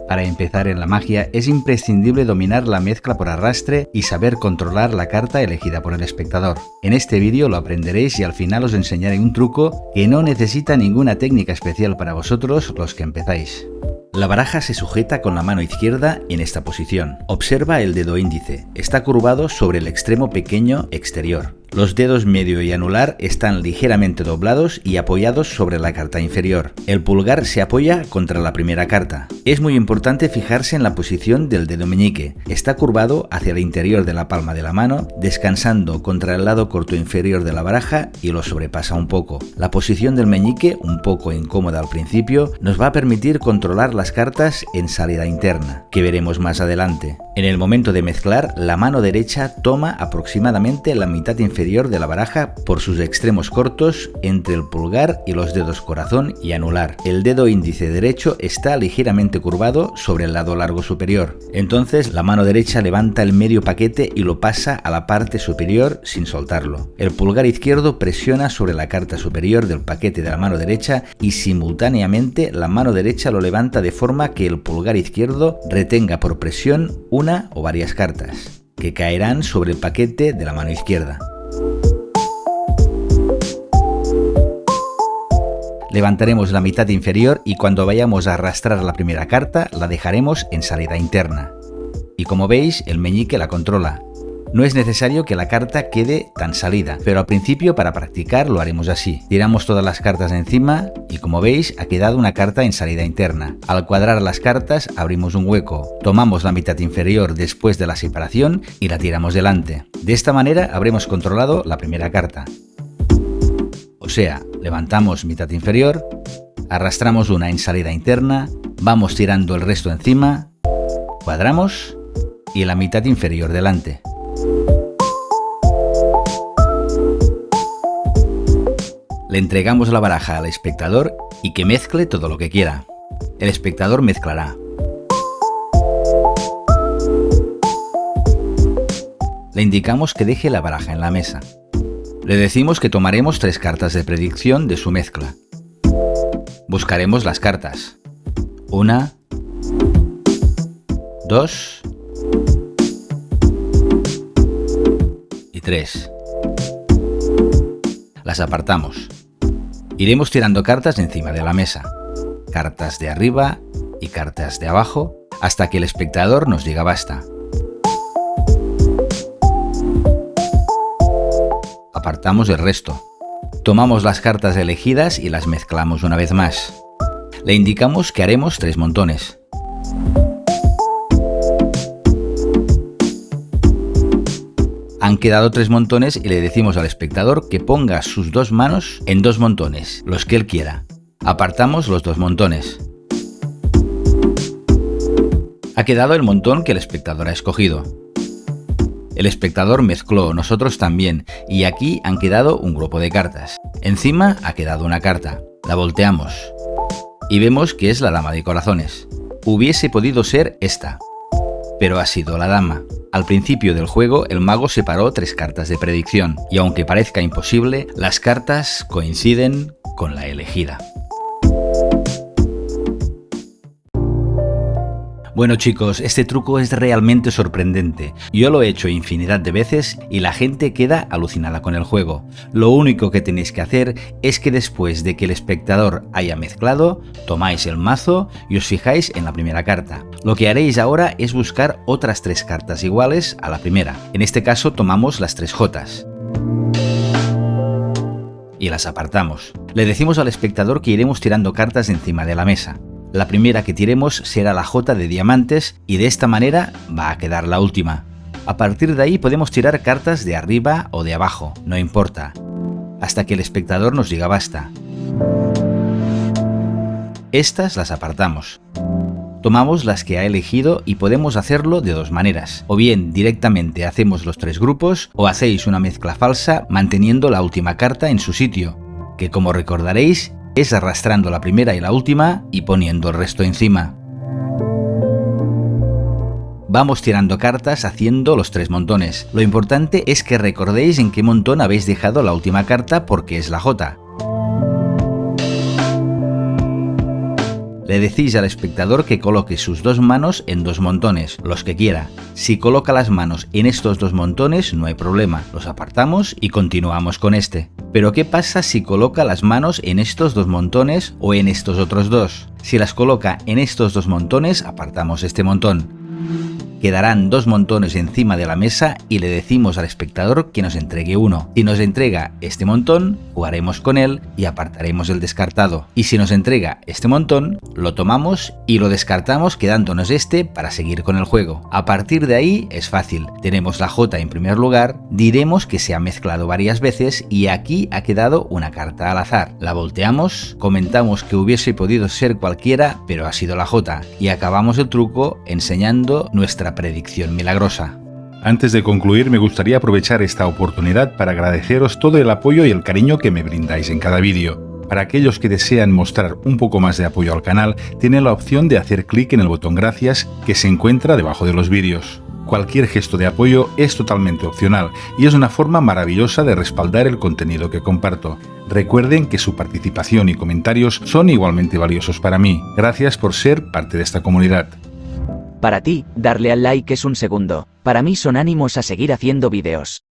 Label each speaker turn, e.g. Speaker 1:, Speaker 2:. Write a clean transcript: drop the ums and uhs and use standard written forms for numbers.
Speaker 1: Para empezar en la magia es imprescindible dominar la mezcla por arrastre y saber controlar la carta elegida por el espectador. En este vídeo lo aprenderéis y al final os enseñaré un truco que no necesita ninguna técnica especial para vosotros los que empezáis. La baraja se sujeta con la mano izquierda en esta posición. Observa el dedo índice, está curvado sobre el extremo pequeño exterior. Los dedos medio y anular están ligeramente doblados y apoyados sobre la carta inferior. El pulgar se apoya contra la primera carta. Es muy importante fijarse en la posición del dedo meñique. Está curvado hacia el interior de la palma de la mano, descansando contra el lado corto inferior de la baraja y lo sobrepasa un poco. La posición del meñique, un poco incómoda al principio, nos va a permitir controlar las cartas en salida interna, que veremos más adelante. En el momento de mezclar, la mano derecha toma aproximadamente la mitad inferior de la baraja por sus extremos cortos entre el pulgar y los dedos corazón y anular. El dedo índice derecho está ligeramente curvado sobre el lado largo superior. Entonces la mano derecha levanta el medio paquete y lo pasa a la parte superior sin soltarlo. El pulgar izquierdo presiona sobre la carta superior del paquete de la mano derecha y simultáneamente la mano derecha lo levanta de forma que el pulgar izquierdo retenga por presión una o varias cartas, que caerán sobre el paquete de la mano izquierda. Levantaremos la mitad inferior y cuando vayamos a arrastrar la primera carta la dejaremos en salida interna. Y como veis, el meñique la controla. No es necesario que la carta quede tan salida, pero al principio para practicar lo haremos así. Tiramos todas las cartas encima y como veis ha quedado una carta en salida interna. Al cuadrar las cartas abrimos un hueco, tomamos la mitad inferior después de la separación y la tiramos delante. De esta manera habremos controlado la primera carta. O sea, levantamos mitad inferior, arrastramos una en salida interna, vamos tirando el resto encima, cuadramos y la mitad inferior delante. Le entregamos la baraja al espectador y que mezcle todo lo que quiera. El espectador mezclará. Le indicamos que deje la baraja en la mesa. Le decimos que tomaremos 3 cartas de predicción de su mezcla. Buscaremos las cartas. 1, 2 y 3. Las apartamos. Iremos tirando cartas encima de la mesa. Cartas de arriba y cartas de abajo hasta que el espectador nos diga basta. Apartamos el resto. Tomamos las cartas elegidas y las mezclamos una vez más. Le indicamos que haremos 3 montones. Han quedado 3 montones y le decimos al espectador que ponga sus 2 manos en 2 montones, los que él quiera. Apartamos los 2 montones. Ha quedado el montón que el espectador ha escogido. El espectador mezcló, nosotros también, y aquí han quedado un grupo de cartas. Encima ha quedado una carta. La volteamos y vemos que es la dama de corazones. Hubiese podido ser esta, pero ha sido la dama. Al principio del juego, el mago separó 3 cartas de predicción, y aunque parezca imposible, las cartas coinciden con la elegida. Bueno chicos, este truco es realmente sorprendente. Yo lo he hecho infinidad de veces y la gente queda alucinada con el juego. Lo único que tenéis que hacer es que después de que el espectador haya mezclado, tomáis el mazo y os fijáis en la primera carta. Lo que haréis ahora es buscar otras 3 cartas iguales a la primera. En este caso tomamos las 3 jotas y las apartamos. Le decimos al espectador que iremos tirando cartas encima de la mesa. La primera que tiremos será la jota de diamantes y de esta manera va a quedar la última. A partir de ahí podemos tirar cartas de arriba o de abajo, no importa, hasta que el espectador nos diga basta. Estas las apartamos. Tomamos las que ha elegido y podemos hacerlo de 2 maneras. O bien directamente hacemos los 3 grupos o hacéis una mezcla falsa manteniendo la última carta en su sitio, que como recordaréis es arrastrando la primera y la última y poniendo el resto encima. Vamos tirando cartas haciendo los 3 montones. Lo importante es que recordéis en qué montón habéis dejado la última carta porque es la jota. Le decís al espectador que coloque sus dos manos en dos montones, los que quiera. Si coloca las manos en estos dos montones, no hay problema, los apartamos y continuamos con este. Pero ¿qué pasa si coloca las manos en estos dos montones o en estos otros dos? Si las coloca en estos dos montones, apartamos este montón. Quedarán dos montones encima de la mesa y le decimos al espectador que nos entregue uno. Si nos entrega este montón, jugaremos con él y apartaremos el descartado. Y si nos entrega este montón, lo tomamos y lo descartamos quedándonos este para seguir con el juego. A partir de ahí es fácil. Tenemos la J en primer lugar, diremos que se ha mezclado varias veces y aquí ha quedado una carta al azar. La volteamos, comentamos que hubiese podido ser cualquiera, pero ha sido la J y acabamos el truco enseñando nuestra predicción milagrosa.
Speaker 2: Antes de concluir, me gustaría aprovechar esta oportunidad para agradeceros todo el apoyo y el cariño que me brindáis en cada vídeo. Para aquellos que desean mostrar un poco más de apoyo al canal, tienen la opción de hacer clic en el botón gracias que se encuentra debajo de los vídeos. Cualquier gesto de apoyo es totalmente opcional y es una forma maravillosa de respaldar el contenido que comparto. Recuerden que su participación y comentarios son igualmente valiosos para mí. Gracias por ser parte de esta comunidad.
Speaker 3: Para ti, darle al like es un segundo. Para mí son ánimos a seguir haciendo vídeos.